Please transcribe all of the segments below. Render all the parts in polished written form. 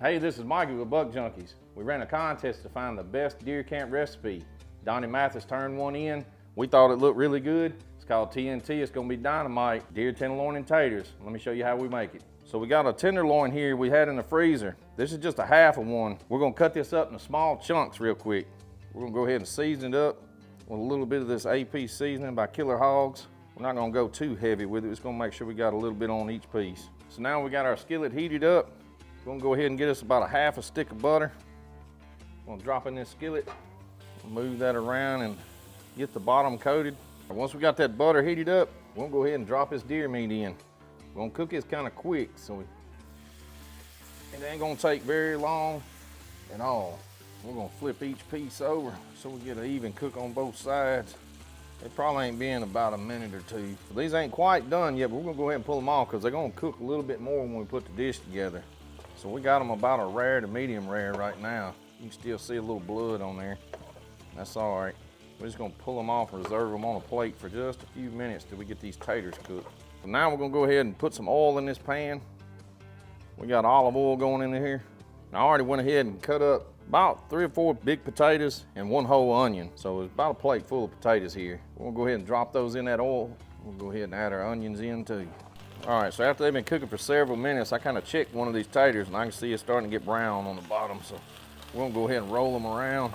Hey, this is Mikey with Buck Junkies. We ran a contest to find the best deer camp recipe. Donnie Mathis turned one in. We thought it looked really good. It's called TNT. It's gonna be Dynamite, deer tenderloin and taters. Let me show you how we make it. So we got a tenderloin here we had in the freezer. This is just a half of one. We're gonna cut this up into small chunks real quick. We're gonna go ahead and season it up with a little bit of this AP Seasoning by Killer Hogs. We're not gonna go too heavy with it. It's gonna make sure we got a little bit on each piece. So now we got our skillet heated up. We're gonna go ahead and get us about a half a stick of butter. I'm gonna drop in this skillet, move that around and get the bottom coated. And once we got that butter heated up, we're gonna go ahead and drop this deer meat in. We're gonna cook this kind of quick, so it ain't gonna take very long at all. We're gonna flip each piece over so we get an even cook on both sides. It probably ain't been about a minute or two. So these ain't quite done yet, but we're gonna go ahead and pull them off because they're gonna cook a little bit more when we put the dish together. So we got them about a rare to medium rare right now. You can still see a little blood on there. That's all right. We're just gonna pull them off and reserve them on a plate for just a few minutes till we get these taters cooked. So now we're gonna go ahead and put some oil in this pan. We got olive oil going in here. I already went ahead and cut up about 3 or 4 big potatoes and 1 whole onion. So it's about a plate full of potatoes here. We're gonna go ahead and drop those in that oil. We'll go ahead and add our onions in too. All right, so after they've been cooking for several minutes, I kind of checked one of these taters and I can see it's starting to get brown on the bottom. So we're gonna go ahead and roll them around,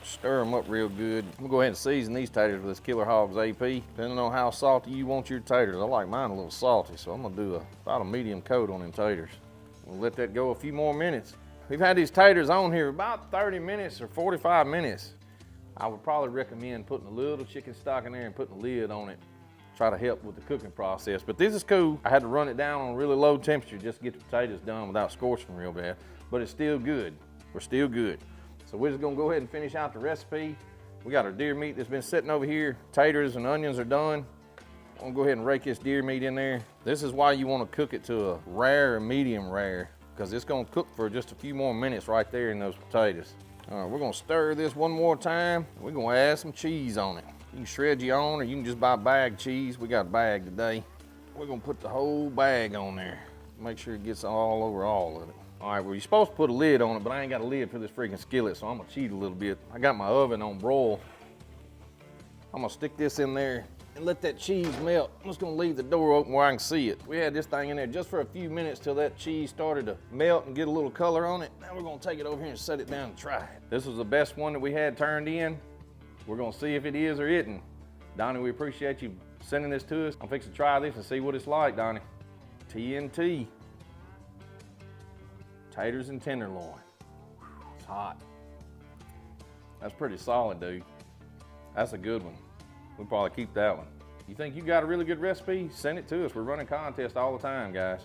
stir them up real good. I'm gonna go ahead and season these taters with this Killer Hogs AP. Depending on how salty you want your taters. I like mine a little salty, so I'm gonna do about a medium coat on them taters. We'll let that go a few more minutes. We've had these taters on here about 30 minutes or 45 minutes. I would probably recommend putting a little chicken stock in there and putting a lid on it. Try to help with the cooking process, but this is cool. I had to run it down on really low temperature just to get the potatoes done without scorching real bad, but it's still good. We're still good. So we're just gonna go ahead and finish out the recipe. We got our deer meat that's been sitting over here. Taters and onions are done. I'm gonna go ahead and rake this deer meat in there. This is why you wanna cook it to a rare or medium rare, because it's gonna cook for just a few more minutes right there in those potatoes. All right, we're gonna stir this one more time. We're gonna add some cheese on it. You can shred your own, or you can just buy bag cheese. We got a bag today. We're gonna put the whole bag on there. Make sure it gets all over all of it. All right, well, you're supposed to put a lid on it, but I ain't got a lid for this freaking skillet, so I'm gonna cheat a little bit. I got my oven on broil. I'm gonna stick this in there and let that cheese melt. I'm just gonna leave the door open where I can see it. We had this thing in there just for a few minutes till that cheese started to melt and get a little color on it. Now we're gonna take it over here and set it down and try it. This was the best one that we had turned in. We're gonna see if it is or isn't. Donnie, we appreciate you sending this to us. I'm fixing to try this and see what it's like, Donnie. TNT. Taters and tenderloin. It's hot. That's pretty solid, dude. That's a good one. We'll probably keep that one. You think you got a really good recipe? Send it to us. We're running contests all the time, guys.